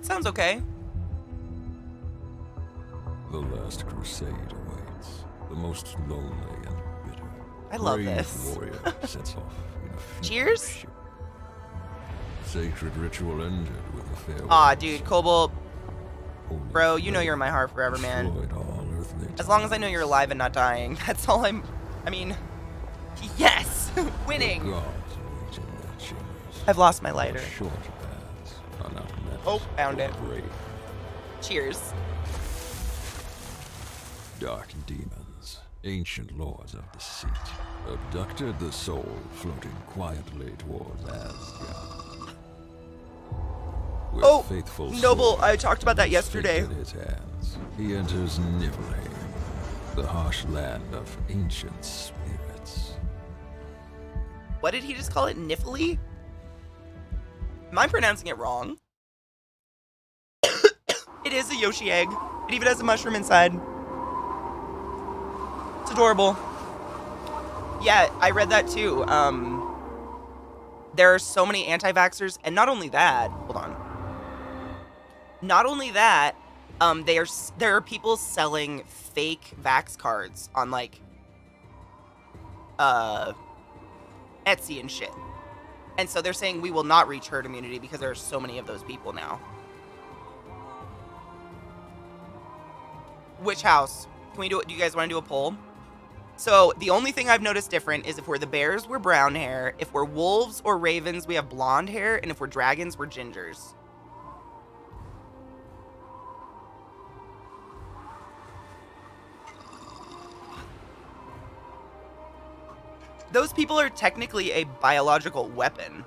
sounds okay. The last crusade awaits. The most lonely and bitter. I love Brave this. warrior sets off in a funeral Cheers. ship. Sacred ritual ended with a farewell. Aw, dude, Cobalt, Holy bro, you know flame you're in my heart forever, man. destroyed all earthly As long as I know ties. you're alive and not dying, that's all I mean, yes, winning. The gods wait in their chambers. I've lost my lighter. Short paths are not meant Oh, found for it. the brave. Cheers. Dark demons, ancient lords of deceit, abducted the soul floating quietly towards Asgard. With Oh, faithful Noble, sword I talked about that yesterday. fixed in his hands, he enters Niffelheim, the harsh land of ancient spirits. What did he just call it? Niffelheim? Am I pronouncing it wrong? It is a Yoshi egg. It even has a mushroom inside. It's adorable. Yeah, I read that too. There are so many anti-vaxxers, and not only that, hold on. Not only that, there are people selling fake vax cards on like Etsy and shit. And so they're saying we will not reach herd immunity because there are so many of those people now. Which house? Can we do it? Do you guys want to do a poll? So the only thing I've noticed different is if we're the bears, we're brown hair. If we're wolves or ravens, we have blonde hair. And if we're dragons, we're gingers. Those people are technically a biological weapon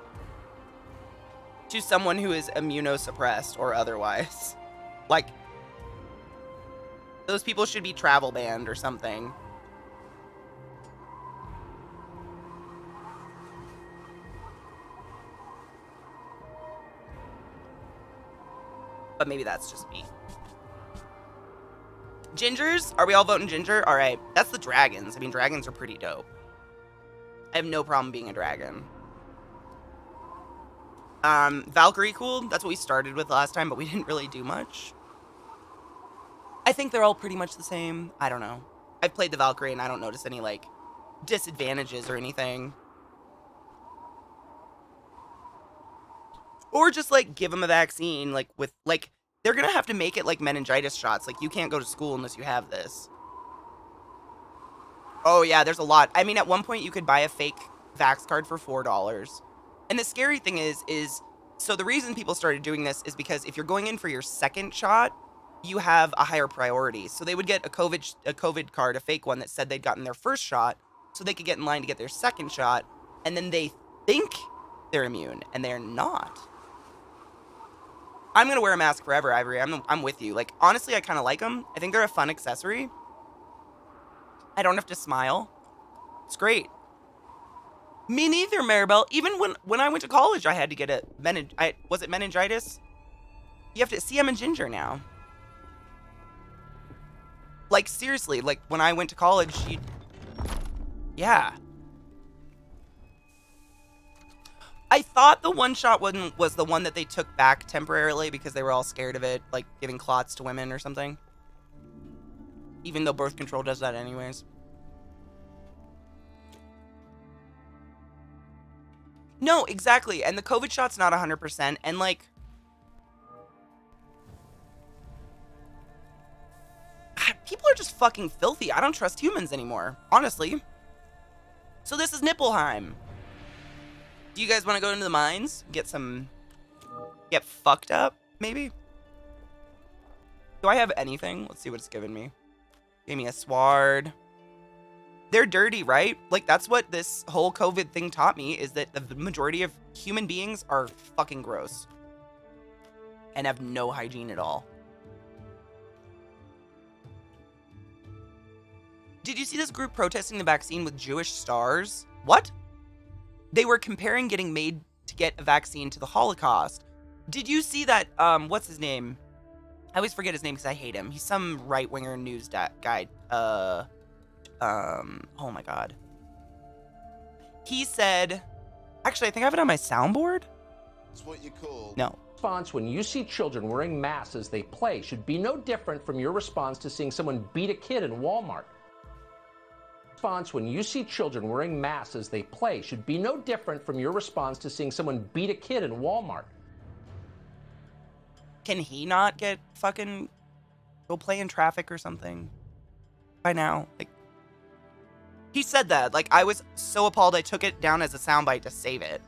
to someone who is immunosuppressed or otherwise. Like, those people should be travel banned or something. But maybe that's just me. Gingers? Are we all voting ginger? All right. That's the dragons. I mean, dragons are pretty dope. I have no problem being a dragon. Valkyrie cool. That's what we started with last time, but we didn't really do much. I think they're all pretty much the same. I don't know. I've played the Valkyrie and I don't notice any, like, disadvantages or anything. Or just, like, give them a vaccine, like, with, like, they're gonna have to make it like meningitis shots. Like, you can't go to school unless you have this. Oh, yeah, there's a lot. I mean, at one point, you could buy a fake vax card for $4. And the scary thing is, so the reason people started doing this is because if you're going in for your second shot, you have a higher priority. So they would get a COVID card, a fake one that said they'd gotten their first shot, so they could get in line to get their second shot, and then they think they're immune, and they're not. I'm gonna wear a mask forever, Ivory. I'm with you. Like, honestly, I kind of like them. I think they're a fun accessory. I don't have to smile. It's great. Me neither, Maribel. Even when I went to college, I had to get a was it meningitis? You have to see, I'm a ginger now. Like, seriously, like, when I went to college, yeah. I thought the one-shot one was the one that they took back temporarily because they were all scared of it, like, giving clots to women or something. Even though birth control does that anyways. No, exactly. And the COVID shot's not 100%. And, like, people are just fucking filthy. I don't trust humans anymore, honestly. So this is Niffelheim. Do you guys want to go into the mines? Get fucked up, maybe? Do I have anything? Let's see what it's given me. Gave me a sword. They're dirty, right? Like, that's what this whole COVID thing taught me, is that the majority of human beings are fucking gross. And have no hygiene at all. Did you see this group protesting the vaccine with Jewish stars? What? They were comparing getting made to get a vaccine to the Holocaust. Did you see that, what's his name? I always forget his name because I hate him. He's some right-winger news guy. Oh my god. He said, actually, I think I have it on my soundboard. It's what you call... No. Response when you see children wearing masks as they play should be no different from your response to seeing someone beat a kid in Walmart. Response when you see children wearing masks as they play should be no different from your response to seeing someone beat a kid in Walmart. Can he not get fucking go play in traffic or something by now? Like, he said that. Like, I was so appalled I took it down as a soundbite to save it.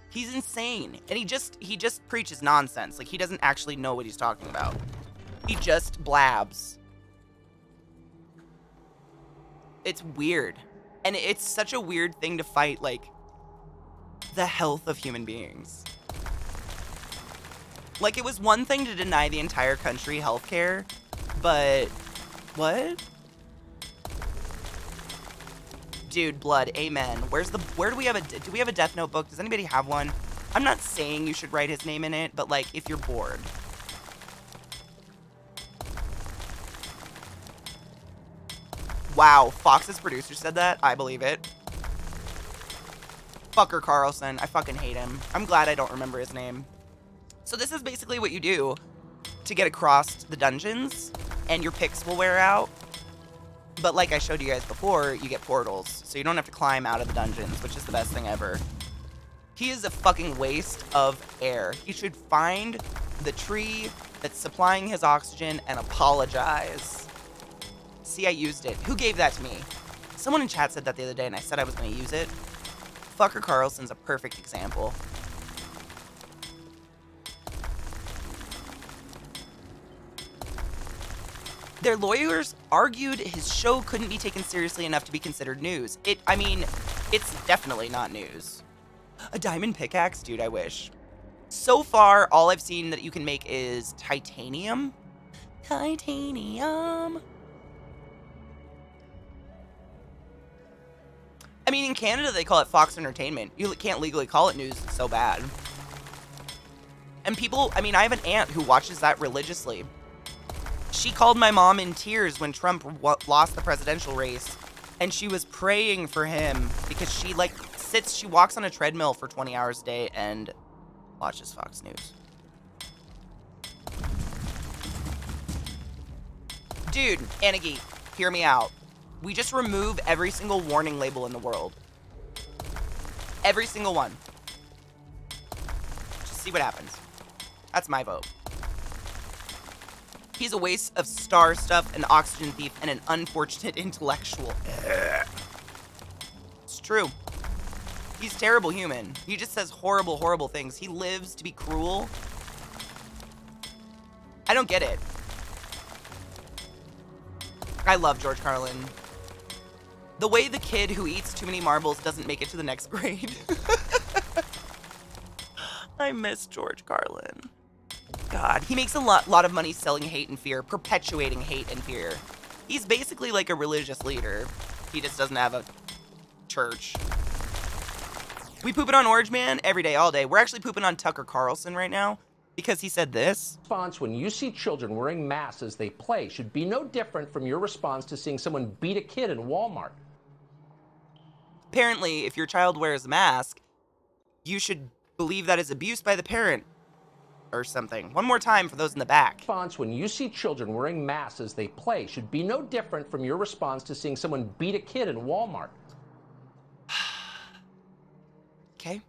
He's insane. And he just preaches nonsense. Like, he doesn't actually know what he's talking about. He just blabs. It's weird. And it's such a weird thing to fight, like, the health of human beings. Like, it was one thing to deny the entire country healthcare, but what? Dude, blood, amen. Where do we have a Death Note book? Does anybody have one? I'm not saying you should write his name in it, but like, if you're bored. Wow, Fox's producer said that? I believe it. Fucker Carlson, I fucking hate him. I'm glad I don't remember his name. So this is basically what you do to get across the dungeons, and your picks will wear out. But like I showed you guys before, you get portals, so you don't have to climb out of the dungeons, which is the best thing ever. He is a fucking waste of air. He should find the tree that's supplying his oxygen and apologize. See, I used it. Who gave that to me? Someone in chat said that the other day, and I said I was going to use it. Fucker Carlson's a perfect example. Their lawyers argued his show couldn't be taken seriously enough to be considered news. I mean, it's definitely not news. A diamond pickaxe? Dude, I wish. So far, all I've seen that you can make is titanium. Titanium. I mean, in Canada, they call it Fox Entertainment. You can't legally call it news. It's so bad. And people, I mean, I have an aunt who watches that religiously. She called my mom in tears when Trump lost the presidential race, and she was praying for him because she, like, she walks on a treadmill for 20 hours a day and watches Fox News. Dude, Anagi, hear me out. We just remove every single warning label in the world. Every single one. Just see what happens. That's my vote. He's a waste of star stuff, an oxygen thief, and an unfortunate intellectual. It's true. He's a terrible human. He just says horrible, horrible things. He lives to be cruel. I don't get it. I love George Carlin. The way the kid who eats too many marbles doesn't make it to the next grade. I miss George Carlin. God, he makes a lot of money selling hate and fear, perpetuating hate and fear. He's basically like a religious leader. He just doesn't have a church. We pooping on Orange Man every day, all day. We're actually pooping on Tucker Carlson right now because he said this. Response when you see children wearing masks as they play should be no different from your response to seeing someone beat a kid in Walmart. Apparently, if your child wears a mask, you should believe that is abuse by the parent. Or something. One more time for those in the back. Response when you see children wearing masks as they play should be no different from your response to seeing someone beat a kid in Walmart. Okay.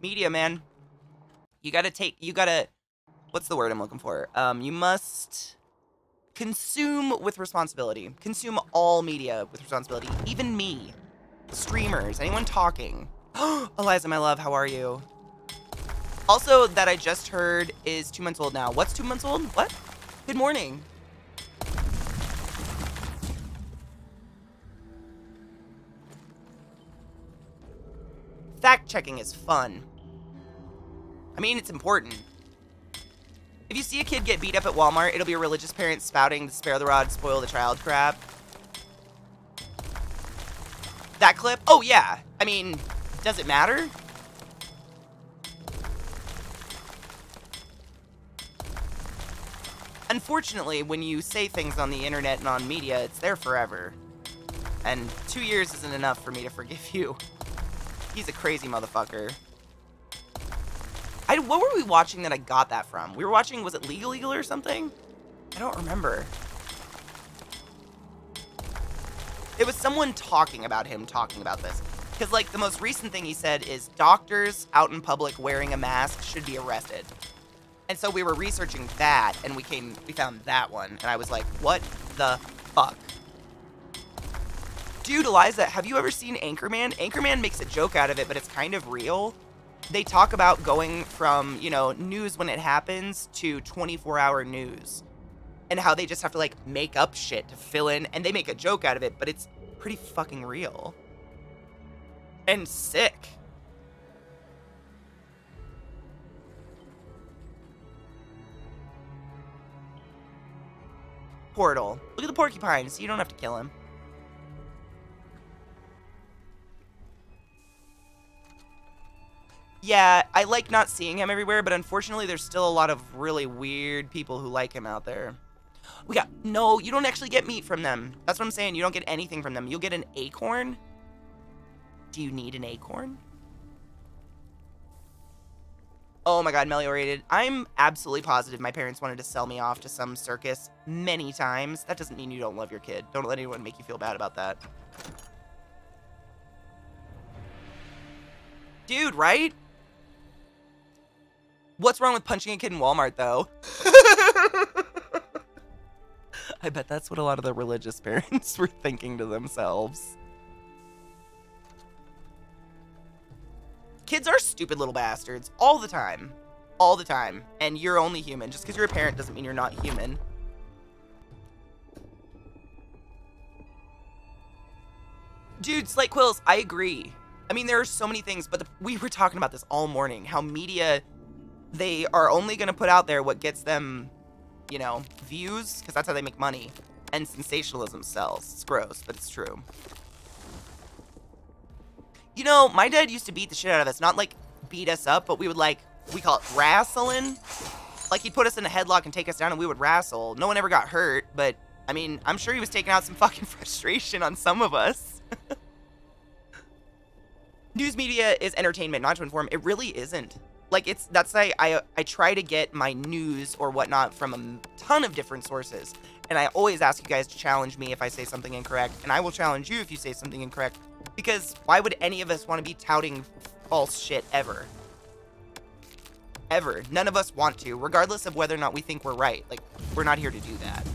Media, man. You gotta, what's the word I'm looking for? You must consume with responsibility. Consume all media with responsibility. Even me. Streamers, anyone talking. Eliza, my love, how are you? Also, that I just heard is 2 months old now. What's 2 months old? What? Good morning. Fact checking is fun. I mean, it's important. If you see a kid get beat up at Walmart, it'll be a religious parent spouting the spare the rod, spoil the child crap. That clip? Oh, yeah. I mean, does it matter? Unfortunately, when you say things on the internet and on media, it's there forever. And 2 years isn't enough for me to forgive you. He's a crazy motherfucker. What were we watching that I got that from? We were watching, was it Legal or something? I don't remember. It was someone talking about him talking about this. Because, like, the most recent thing he said is doctors out in public wearing a mask should be arrested. And so we were researching that, and we found that one. And I was like, what the fuck? Dude, Eliza, have you ever seen Anchorman? Anchorman makes a joke out of it, but it's kind of real. They talk about going from, you know, news when it happens to 24-hour news. And how they just have to, like, make up shit to fill in. And they make a joke out of it, but it's pretty fucking real. And sick. Portal. Look at the porcupine, so you don't have to kill him. Yeah, I like not seeing him everywhere, but unfortunately there's still a lot of really weird people who like him out there. No, you don't actually get meat from them. That's what I'm saying. You don't get anything from them. You'll get an acorn. Do you need an acorn? Oh my god, Meliorated. I'm absolutely positive my parents wanted to sell me off to some circus many times. That doesn't mean you don't love your kid. Don't let anyone make you feel bad about that. Dude, right? What's wrong with punching a kid in Walmart, though? I bet that's what a lot of the religious parents were thinking to themselves. Kids are stupid little bastards all the time. All the time. And you're only human. Just because you're a parent doesn't mean you're not human. Dude, Slate Quills, I agree. I mean, there are so many things, but we were talking about this all morning. How media, they are only going to put out there what gets them, you know, views, because that's how they make money. And sensationalism sells. It's gross, but it's true. You know, my dad used to beat the shit out of us. Not, like, beat us up, but we would, like, we call it wrestling. Like, he'd put us in a headlock and take us down, and we would wrestle. No one ever got hurt, but, I mean, I'm sure he was taking out some fucking frustration on some of us. News media is entertainment, not to inform. It really isn't. Like, that's why I try to get my news or whatnot from a ton of different sources. And I always ask you guys to challenge me if I say something incorrect. And I will challenge you if you say something incorrect. Because why would any of us want to be touting false shit ever? Ever. None of us want to, regardless of whether or not we think we're right. Like, we're not here to do that.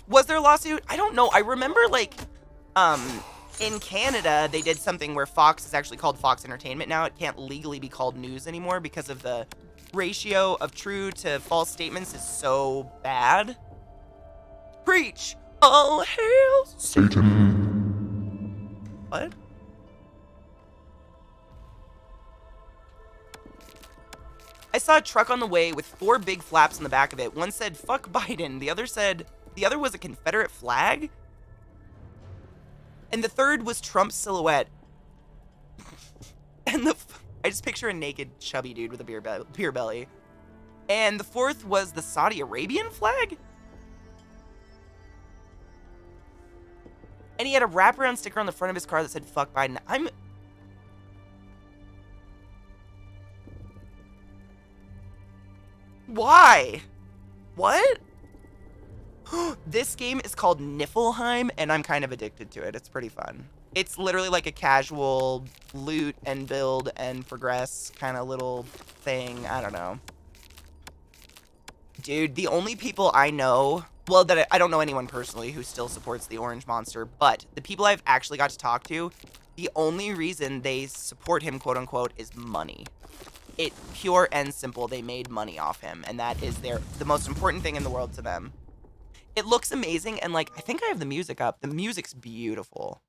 Was there a lawsuit? I don't know. I remember, like, in Canada, they did something where Fox is actually called Fox Entertainment now. It can't legally be called news anymore because of the ratio of true to false statements is so bad. Preach! All hail Satan! What? I saw a truck on the way with 4 big flaps in the back of it. One said, fuck Biden. The other was a Confederate flag? And the third was Trump's silhouette. And I just picture a naked, chubby dude with a beer belly. And the fourth was the Saudi Arabian flag? And he had a wraparound sticker on the front of his car that said, fuck Biden. Why? What? This game is called Niffelheim, and I'm kind of addicted to it. It's pretty fun. It's literally like a casual loot and build and progress kind of little thing. I don't know. Dude, the only people I know, well, that I don't know anyone personally who still supports the Orange Monster, but the people I've actually got to talk to, the only reason they support him, quote unquote, is money. It pure and simple, they made money off him, and that is the most important thing in the world to them. It looks amazing, and, like, I think I have the music up. The music's beautiful.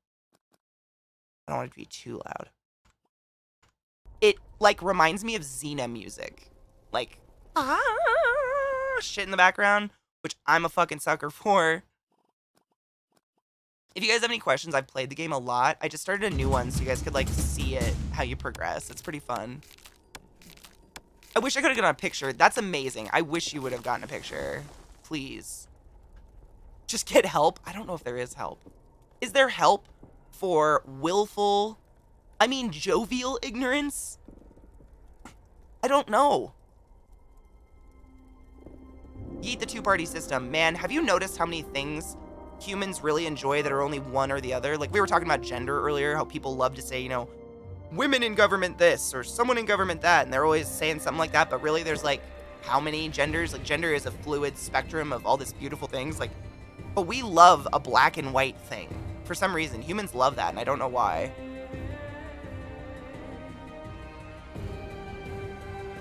I don't want it to be too loud. It, like, reminds me of Xena music. Like, shit in the background, which I'm a fucking sucker for. If you guys have any questions, I've played the game a lot. I just started a new one so you guys could, like, see it, how you progress. It's pretty fun. I wish I could have gotten a picture. That's amazing. I wish you would have gotten a picture. Please. Just get help. I don't know if there is help. Is there help for willful, I mean, jovial ignorance? I don't know. Yeet the two-party system. Man, have you noticed how many things humans really enjoy that are only one or the other? Like, we were talking about gender earlier, how people love to say, you know, women in government this, or someone in government that, and they're always saying something like that, but really there's, like, how many genders? Like, gender is a fluid spectrum of all this beautiful things, like, but we love a black and white thing. For some reason, humans love that, and I don't know why.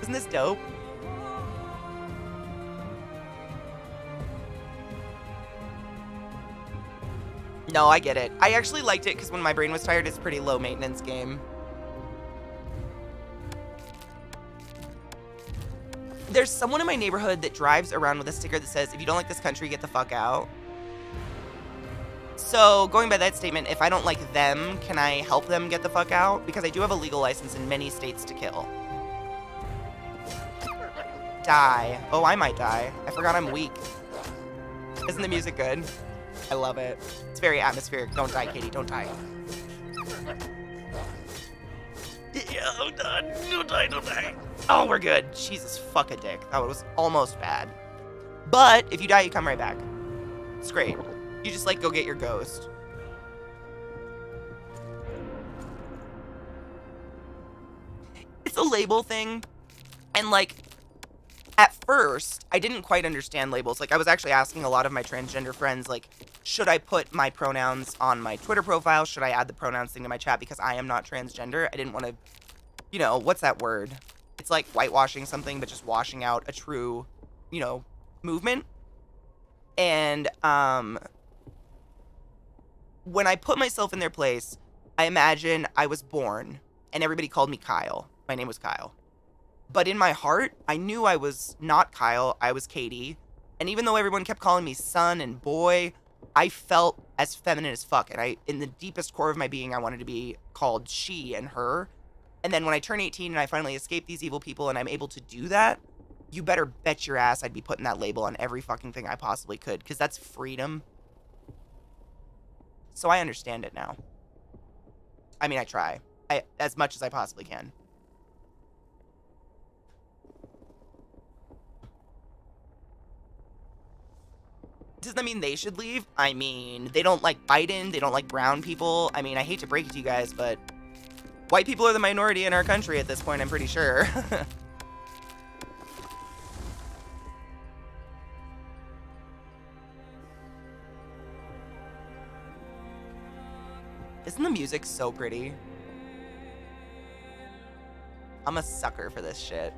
Isn't this dope? No, I get it. I actually liked it because when my brain was tired, it's a pretty low maintenance game. There's someone in my neighborhood that drives around with a sticker that says, if you don't like this country, get the fuck out. So, going by that statement, if I don't like them, can I help them get the fuck out? Because I do have a legal license in many states to kill. Die. Oh, I might die. I forgot I'm weak. Isn't the music good? I love it. It's very atmospheric. Don't die, Katie. Don't die. Yeah, I'm done. Don't die, don't die. Oh, we're good. Jesus, fuck a dick. That was almost bad. But if you die, you come right back. It's great. You just, like, go get your ghost. It's a label thing. And, like, at first, I didn't quite understand labels. Like, I was actually asking a lot of my transgender friends, like, should I put my pronouns on my Twitter profile? Should I add the pronouns thing to my chat? Because I am not transgender. I didn't want to, you know, what's that word? It's like whitewashing something, but just washing out a true, you know, movement. And, when I put myself in their place, I imagine I was born, and everybody called me Kyle. My name was Kyle. But in my heart, I knew I was not Kyle, I was Katie. And even though everyone kept calling me son and boy, I felt as feminine as fuck. And in the deepest core of my being, I wanted to be called she and her. And then when I turn 18 and I finally escape these evil people and I'm able to do that, you better bet your ass I'd be putting that label on every fucking thing I possibly could. Because that's freedom. So I understand it now. I mean, I try. As much as I possibly can. Does that mean they should leave? I mean, they don't like Biden. They don't like brown people. I mean, I hate to break it to you guys, but white people are the minority in our country at this point, I'm pretty sure. Isn't the music so pretty? I'm a sucker for this shit.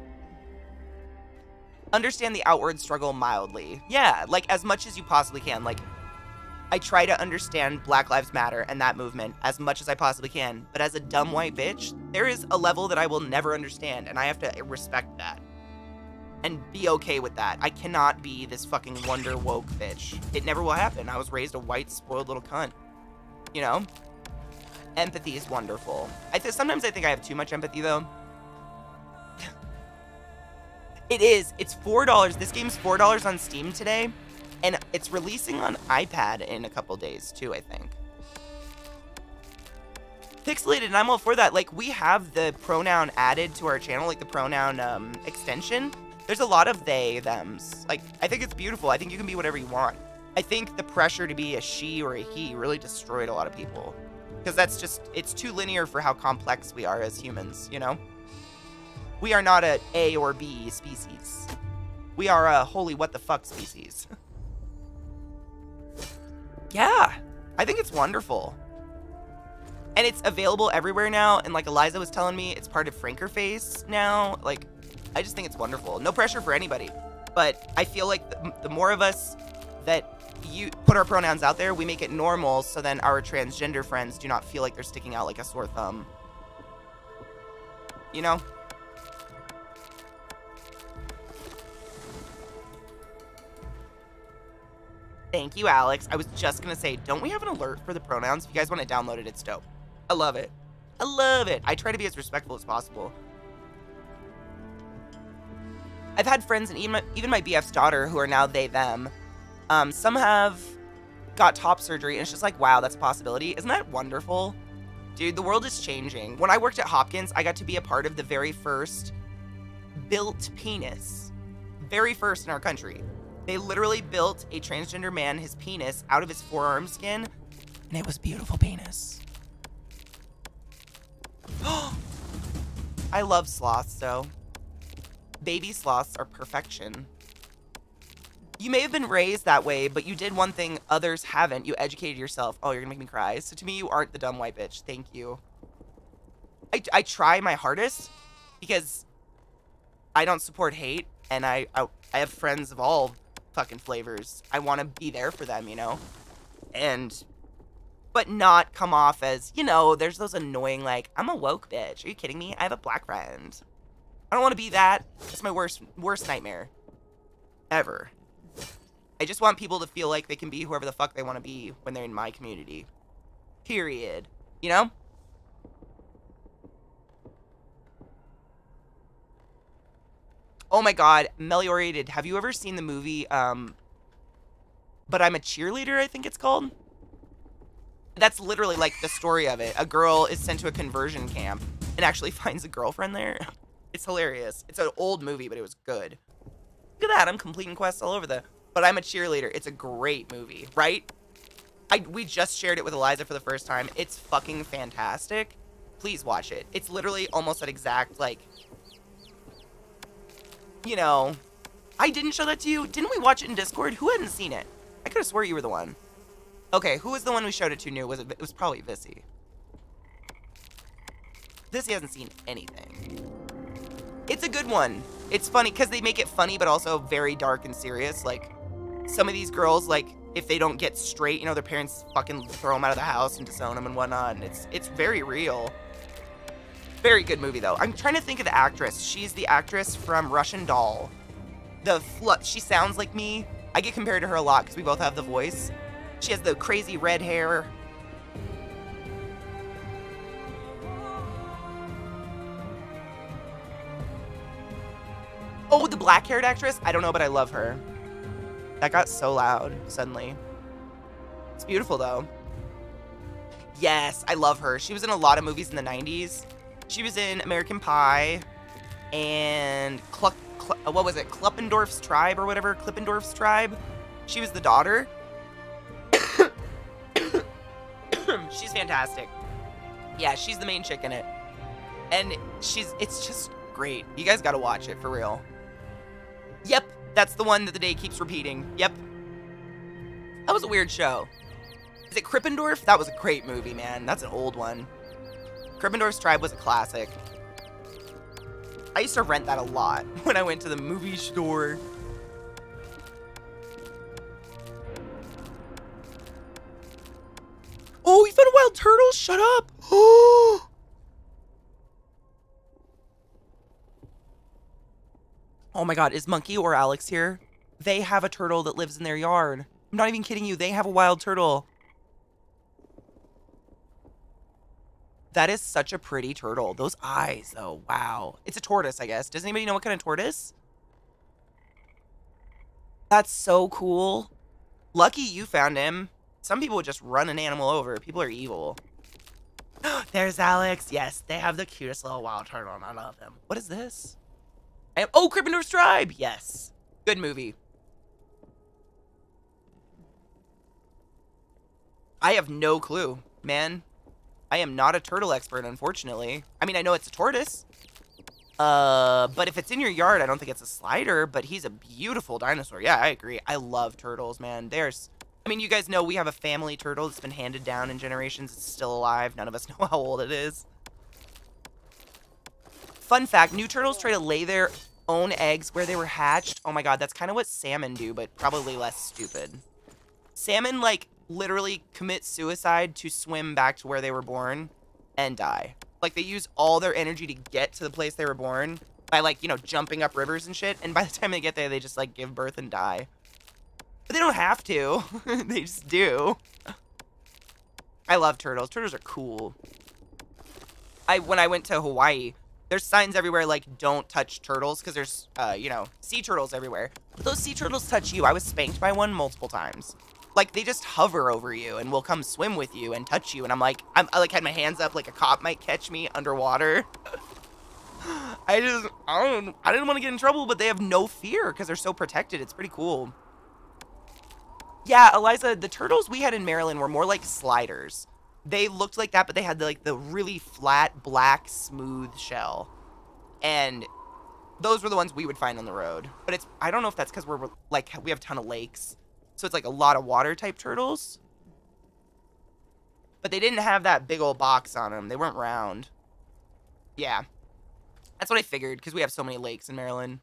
Understand the outward struggle mildly. Yeah, like, as much as you possibly can. Like, I try to understand Black Lives Matter and that movement as much as I possibly can. But as a dumb white bitch, there is a level that I will never understand, and I have to respect that. And be okay with that. I cannot be this fucking wonder woke bitch. It never will happen. I was raised a white, spoiled little cunt. You know? Empathy is wonderful. Sometimes I think I have too much empathy, though. It is. It's $4. This game's $4 on Steam today, and it's releasing on iPad in a couple days, too, I think. Pixelated, and I'm all for that. Like, we have the pronoun added to our channel, like the pronoun extension. There's a lot of they, thems. Like, I think it's beautiful. I think you can be whatever you want. I think the pressure to be a she or a he really destroyed a lot of people. Because that's just, it's too linear for how complex we are as humans, you know? We are not a or B species. We are a holy what the fuck species. Yeah, I think it's wonderful. And it's available everywhere now, and like Eliza was telling me, it's part of Frankerface now. Like, I just think it's wonderful. No pressure for anybody. But I feel like the more of us that you put our pronouns out there, we make it normal, so then our transgender friends do not feel like they're sticking out like a sore thumb. You know? Thank you, Alex. I was just gonna say, don't we have an alert for the pronouns? If you guys want to download it, it's dope. I love it. I love it. I try to be as respectful as possible. I've had friends, and even my BF's daughter, who are now they, them. Some have got top surgery, and it's just like, wow, that's a possibility. Isn't that wonderful? Dude, the world is changing. When I worked at Hopkins, I got to be a part of the very first built penis. Very first in our country. They literally built a transgender man, his penis, out of his forearm skin, and it was beautiful penis. I love sloths, though. Baby sloths are perfection. You may have been raised that way, but you did one thing others haven't. You educated yourself. Oh, you're gonna make me cry. So to me, you aren't the dumb white bitch. Thank you. I try my hardest because I don't support hate, and I have friends of all fucking flavors. I want to be there for them, you know? But not come off as, you know, there's those annoying, like, I'm a woke bitch. Are you kidding me? I have a black friend. I don't want to be that. That's my worst nightmare. Ever. I just want people to feel like they can be whoever the fuck they want to be when they're in my community. Period. You know? Oh my god, Meliorated, have you ever seen the movie, But I'm a Cheerleader, I think it's called? That's literally, like, the story of it. A girl is sent to a conversion camp and actually finds a girlfriend there. It's hilarious. It's an old movie, but it was good. Look at that, I'm completing quests all over the... But I'm a Cheerleader. It's a great movie, right? We just shared it with Eliza for the first time. It's fucking fantastic. Please watch it. It's literally almost that exact, like... You know... I didn't show that to you. Didn't we watch it in Discord? Who hadn't seen it? I could have swore you were the one. Okay, who was the one we showed it to new? It was probably Vissy. Vissy hasn't seen anything. It's a good one. It's funny, because they make it funny, but also very dark and serious. Like, some of these girls, like, if they don't get straight, you know, their parents fucking throw them out of the house and disown them and whatnot. And it's very real. Very good movie, though. I'm trying to think of the actress. She's the actress from Russian Doll. She sounds like me. I get compared to her a lot because we both have the voice. She has the crazy red hair. Oh, the black-haired actress? I don't know, but I love her. That got so loud, suddenly. It's beautiful, though. Yes, I love her. She was in a lot of movies in the 90s. She was in American Pie and what was it? Klippendorf's Tribe or whatever? Klippendorf's Tribe. She was the daughter. She's fantastic. Yeah, she's the main chick in it. And it's just great. You guys gotta watch it, for real. Yep, that's the one that the day keeps repeating. Yep. That was a weird show. Is it Krippendorf? That was a great movie, man. That's an old one. Krippendorf's Tribe was a classic. I used to rent that a lot when I went to the movie store. Oh, you found a wild turtle? Shut up. Oh my god, is Monkey or Alex here? They have a turtle that lives in their yard. I'm not even kidding you. They have a wild turtle. That is such a pretty turtle. Those eyes, though. Wow. It's a tortoise, I guess. Does anybody know what kind of tortoise? That's so cool. Lucky you found him. Some people would just run an animal over. People are evil. There's Alex. Yes, they have the cutest little wild turtle, and I love them. What is this? Oh, Krippendorf's Tribe. Yes. Good movie. I have no clue, man. I am not a turtle expert, unfortunately. I mean, I know it's a tortoise. But if it's in your yard, I don't think it's a slider, but he's a beautiful dinosaur. Yeah, I agree. I love turtles, man. I mean, you guys know we have a family turtle that's been handed down in generations. It's still alive. None of us know how old it is. Fun fact, new turtles try to lay their own eggs where they were hatched. Oh my god, that's kind of what salmon do, but probably less stupid. Salmon, like, literally commit suicide to swim back to where they were born and die. Like, they use all their energy to get to the place they were born by, like, you know, jumping up rivers and shit. And by the time they get there, they just, like, give birth and die. But they don't have to. They just do. I love turtles. Turtles are cool. When I went to Hawaii, there's signs everywhere, like, don't touch turtles, because there's, you know, sea turtles everywhere. But those sea turtles touch you. I was spanked by one multiple times. like they just hover over you and will come swim with you and touch you. And I like had my hands up like a cop might catch me underwater. I didn't want to get in trouble, but they have no fear because they're so protected. It's pretty cool. Yeah, Eliza, the turtles we had in Maryland were more like sliders. They looked like that, but they had like the really flat, black, smooth shell. And those were the ones we would find on the road. But I don't know if that's because we're like, we have a ton of lakes. So it's like a lot of water type turtles. But they didn't have that big old box on them. They weren't round. Yeah. That's what I figured because we have so many lakes in Maryland.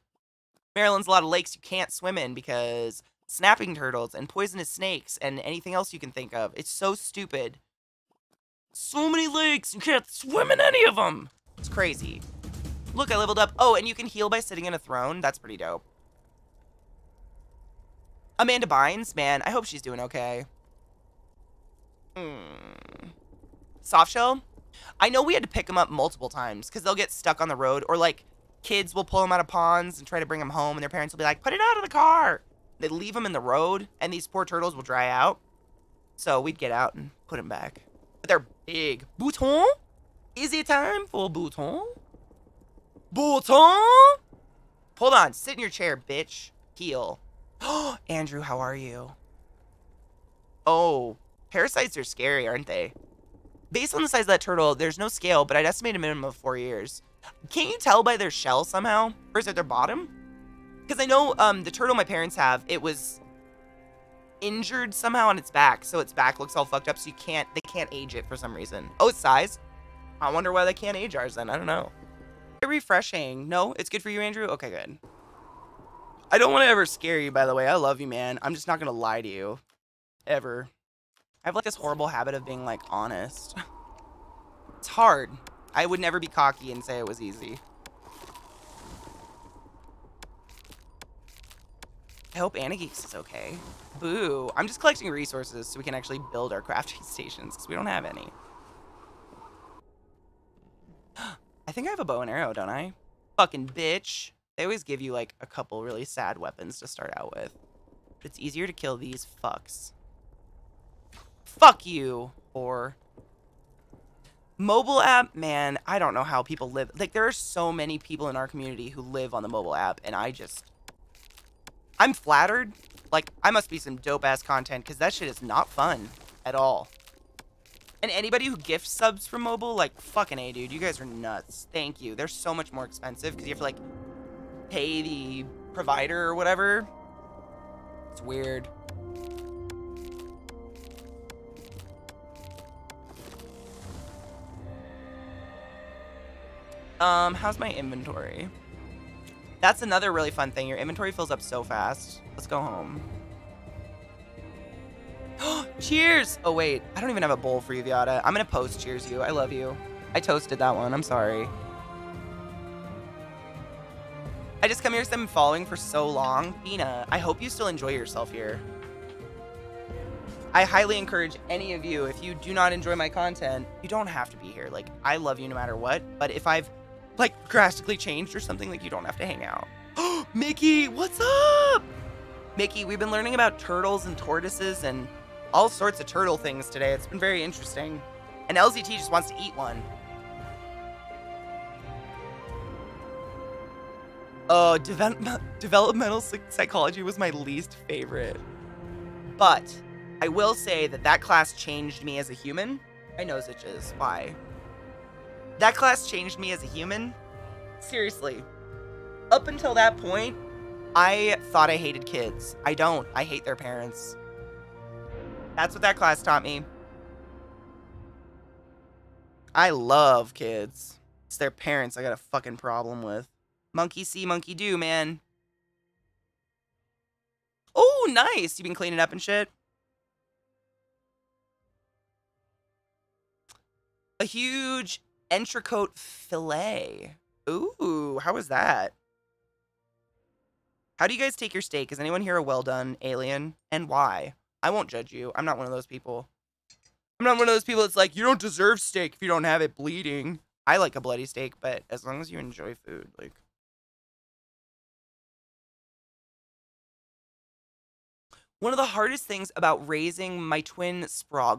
Maryland's a lot of lakes you can't swim in because snapping turtles and poisonous snakes and anything else you can think of. It's so stupid. So many lakes, you can't swim in any of them. It's crazy. Look, I leveled up. Oh, and you can heal by sitting in a throne. That's pretty dope. Amanda Bynes, man, I hope she's doing okay. Softshell? I know we had to pick them up multiple times because they'll get stuck on the road, or like kids will pull them out of ponds and try to bring them home and their parents will be like, put it out of the car. They leave them in the road and these poor turtles will dry out. So we'd get out and put them back. But they're big. Bouton? Is it time for Bouton? Bouton? Hold on. Sit in your chair, bitch. Heal. Andrew, how are you? Oh, parasites are scary, aren't they? Based on the size of that turtle, there's no scale, but I'd estimate a minimum of 4 years. Can't you tell by their shell somehow? Or is it their bottom? Because I know the turtle my parents have, it was injured somehow on its back, so its back looks all fucked up, so they can't age it for some reason. Oh, it's size? I wonder why they can't age ours then. I don't know. Refreshing. No, it's good for you, Andrew? Okay, good. I don't want to ever scare you, by the way. I love you, man. I'm just not going to lie to you. Ever. I have like this horrible habit of being like honest. It's hard. I would never be cocky and say it was easy. I hope Anna Geeks is okay. Boo. I'm just collecting resources so we can actually build our crafting stations because we don't have any. I think I have a bow and arrow, don't I? Fucking bitch. They always give you like a couple really sad weapons to start out with. But it's easier to kill these fucks. Fuck you. Or mobile app, man, I don't know how people live. Like, there are so many people in our community who live on the mobile app, and I'm flattered. Like, I must be some dope-ass content, because that shit is not fun at all. And anybody who gift subs from mobile, like, fucking A, dude, you guys are nuts. Thank you. They're so much more expensive, because you have to, like, pay the provider or whatever. It's weird. How's my inventory? That's another really fun thing. Your inventory fills up so fast. Let's go home. Cheers! Oh, wait. I don't even have a bowl for you, Viata. I'm gonna post cheers you. I love you. I toasted that one. I'm sorry. I just come here because I've been following for so long. Bina, I hope you still enjoy yourself here. I highly encourage any of you, if you do not enjoy my content, you don't have to be here. Like, I love you no matter what. But if I've, like, drastically changed or something, like, you don't have to hang out. Mickey, what's up? Mickey, we've been learning about turtles and tortoises and all sorts of turtle things today. It's been very interesting. And LZT just wants to eat one. Oh, developmental psychology was my least favorite. But I will say that that class changed me as a human. My nose itches. Why? That class changed me as a human. Seriously. Up until that point, I thought I hated kids. I don't. I hate their parents. That's what that class taught me. I love kids. It's their parents I got a fucking problem with. Monkey see, monkey do, man. Oh, nice. You been cleaning up and shit? A huge entrecote fillet. Ooh, how was that? How do you guys take your steak? Is anyone here a well done alien? And why? I won't judge you. I'm not one of those people. I'm not one of those people that's like, you don't deserve steak if you don't have it bleeding. I like a bloody steak, but as long as you enjoy food, like. One of the hardest things about raising my twin Sprague